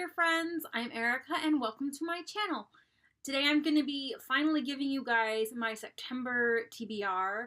dear friends, I'm Erica and welcome to my channel. Today I'm going to be finally giving you guys my September TBR.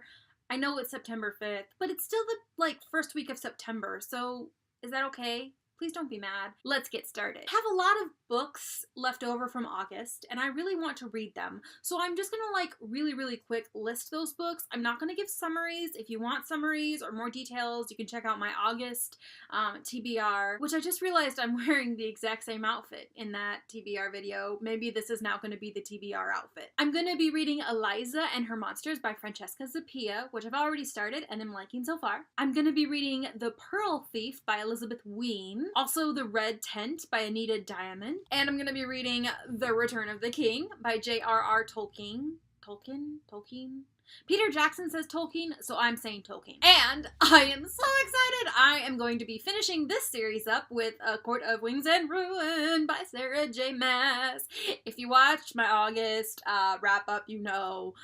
I know it's September 5th, but it's still the first week of September, so is that okay? Please don't be mad. Let's get started. I have a lot of books left over from August, and I really want to read them. So I'm just gonna really quick list those books. I'm not gonna give summaries. If you want summaries or more details, you can check out my August TBR, which I just realized I'm wearing the exact same outfit in that TBR video. Maybe this is now gonna be the TBR outfit. I'm gonna be reading Eliza and Her Monsters by Francesca Zappia, which I've already started and am liking so far. I'm gonna be reading The Pearl Thief by Elizabeth Wein. Also, The Red Tent by Anita Diamond. And I'm going to be reading The Return of the King by J.R.R. Tolkien. Tolkien? Peter Jackson says Tolkien, so I'm saying Tolkien. And I am so excited! I am going to be finishing this series up with A Court of Wings and Ruin by Sarah J. Maas. If you watched my August wrap up, you know.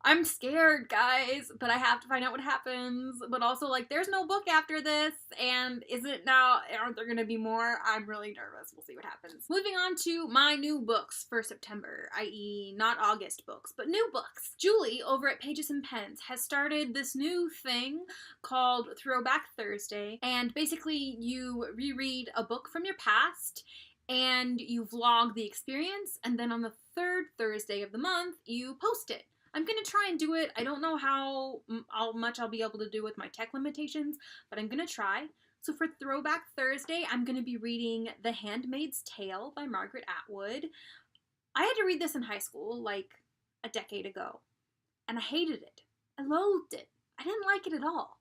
I'm scared, guys, but I have to find out what happens. But also, there's no book after this, and aren't there gonna be more? I'm really nervous. We'll see what happens. Moving on to my new books for September, i.e. not August books, but new books. Julie, over at Pages and Pens, has started this new thing called Throwback Thursday, and basically you reread a book from your past, and you vlog the experience, and then on the third Thursday of the month, you post it. I'm going to try and do it. I don't know how much I'll be able to do with my tech limitations, but I'm going to try. So for Throwback Thursday, I'm going to be reading The Handmaid's Tale by Margaret Atwood. I had to read this in high school, a decade ago, and I hated it. I loathed it. I didn't like it at all.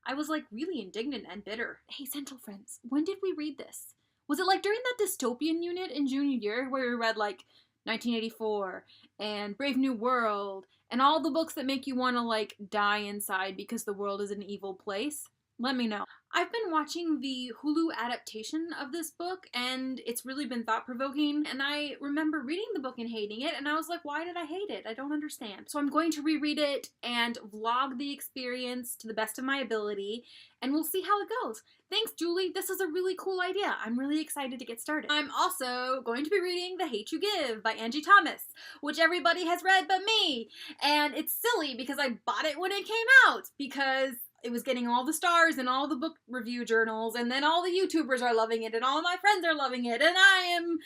I was, really indignant and bitter. Hey, Central Friends, when did we read this? Was it, during that dystopian unit in junior year where we read, 1984 and Brave New World and all the books that make you want to die inside because the world is an evil place? Let me know. I've been watching the Hulu adaptation of this book, and it's really been thought-provoking, and I remember reading the book and hating it, and I was like, why did I hate it? I don't understand. So I'm going to reread it and vlog the experience to the best of my ability, and we'll see how it goes. Thanks, Julie. This is a really cool idea. I'm really excited to get started. I'm also going to be reading The Hate You Give by Angie Thomas, which everybody has read but me, and it's silly because I bought it when it came out, because it was getting all the stars in all the book review journals, and then all the YouTubers are loving it, and all my friends are loving it, and I am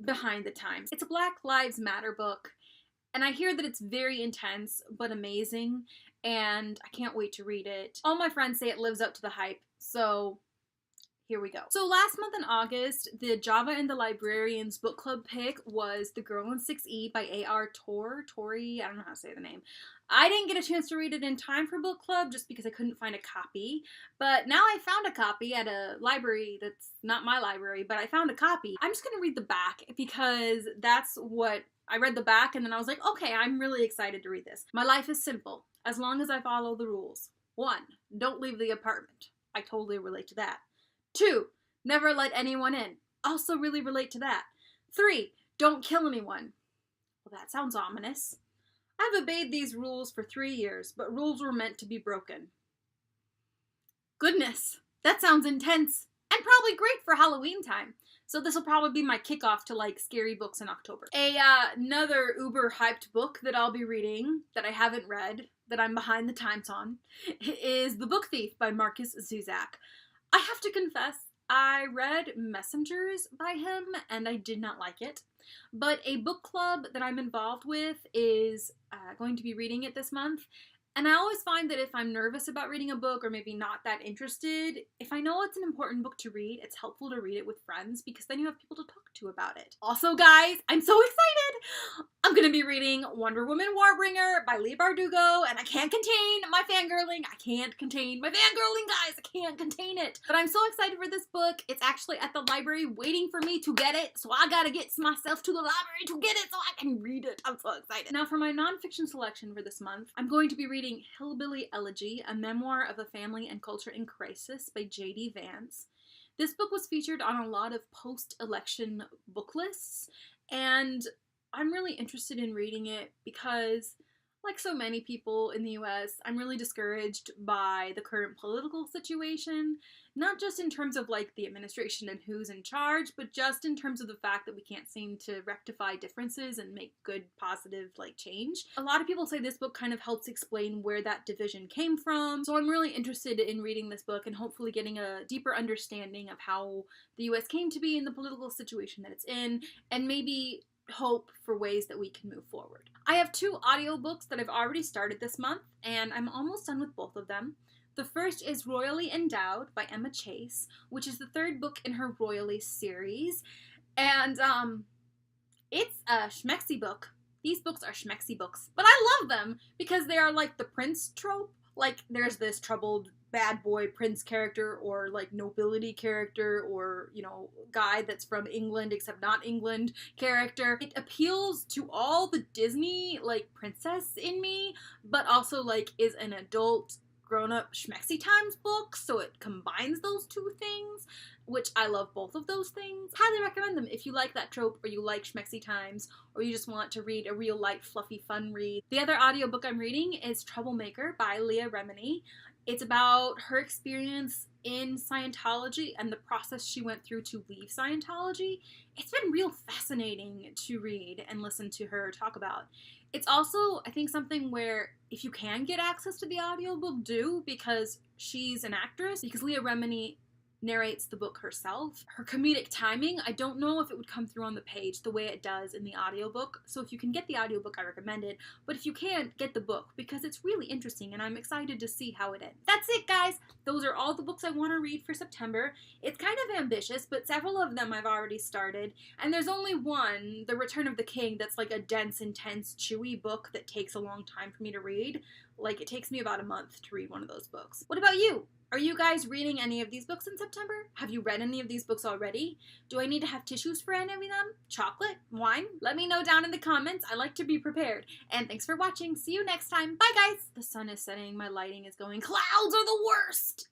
behind the times. It's a Black Lives Matter book, and I hear that it's very intense, but amazing, and I can't wait to read it. All my friends say it lives up to the hype, so here we go. So last month in August, the Java and the Librarians book club pick was The Girl in 6E by A.R. Torrey, I don't know how to say the name. I didn't get a chance to read it in time for book club just because I couldn't find a copy, but now I found a copy at a library that's not my library, but I found a copy. I'm just gonna read the back because that's what I read the back, and then I was like, okay, I'm really excited to read this. My life is simple, as long as I follow the rules. 1, don't leave the apartment. I totally relate to that. 2, never let anyone in. Also really relate to that. 3, don't kill anyone. Well, that sounds ominous. I've obeyed these rules for 3 years, but rules were meant to be broken. Goodness, that sounds intense, and probably great for Halloween time. So this will probably be my kickoff to scary books in October. Another uber hyped book that I'll be reading that I haven't read, that I'm behind the times on, is The Book Thief by Marcus Zuzak. I have to confess, I read Messengers by him, and I did not like it. But a book club that I'm involved with is going to be reading it this month. And I always find that if I'm nervous about reading a book or maybe not that interested, if I know it's an important book to read, it's helpful to read it with friends because then you have people to talk to about it. Also, guys, I'm so excited! I'm going to be reading Wonder Woman Warbringer by Leigh Bardugo, and I can't contain my fangirling. I can't contain my fangirling, guys. I can't contain it. But I'm so excited for this book. It's actually at the library waiting for me to get it, so I gotta get myself to the library to get it so I can read it. I'm so excited. Now, for my nonfiction selection for this month, I'm going to be reading Hillbilly Elegy, a memoir of a family and culture in crisis by J.D. Vance. This book was featured on a lot of post-election book lists, and I'm really interested in reading it because, like so many people in the US, I'm really discouraged by the current political situation, not just in terms of like the administration and who's in charge, but just in terms of the fact that we can't seem to rectify differences and make good, positive, like, change. A lot of people say this book kind of helps explain where that division came from, so I'm really interested in reading this book and hopefully getting a deeper understanding of how the US came to be in the political situation that it's in, and maybe hope for ways that we can move forward. I have 2 audiobooks that I've already started this month, and I'm almost done with both of them. The first is Royally Endowed by Emma Chase, which is the 3rd book in her Royally series, and it's a schmexy book. These books are schmexy books, but I love them because they are like the prince trope. Like, there's this troubled bad boy prince character, or like nobility character, or, you know, guy that's from England except not England character. It appeals to all the Disney like princess in me, but also like is an adult grown-up schmexy times book, so it combines those 2 things, which I love both of those things. Highly recommend them if you like that trope, or you like schmexy times, or you just want to read a real light, fluffy, fun read. The other audiobook I'm reading is Troublemaker by Leah Remini. It's about her experience in Scientology and the process she went through to leave Scientology. It's been real fascinating to read and listen to her talk about. It's also, I think, something where if you can get access to the audiobook, do, because she's an actress, because Leah Remini narrates the book herself. Her comedic timing, I don't know if it would come through on the page the way it does in the audiobook, so if you can get the audiobook, I recommend it, but if you can't, get the book, because it's really interesting, and I'm excited to see how it ends. That's it, guys! Those are all the books I want to read for September. It's kind of ambitious, but several of them I've already started, and there's only one, The Return of the King, that's like a dense, intense, chewy book that takes a long time for me to read. Like, it takes me about a month to read one of those books. What about you? Are you guys reading any of these books in September? Have you read any of these books already? Do I need to have tissues for any of them? Chocolate? Wine? Let me know down in the comments. I like to be prepared. And thanks for watching. See you next time. Bye, guys! The sun is setting. My lighting is going. Clouds are the worst!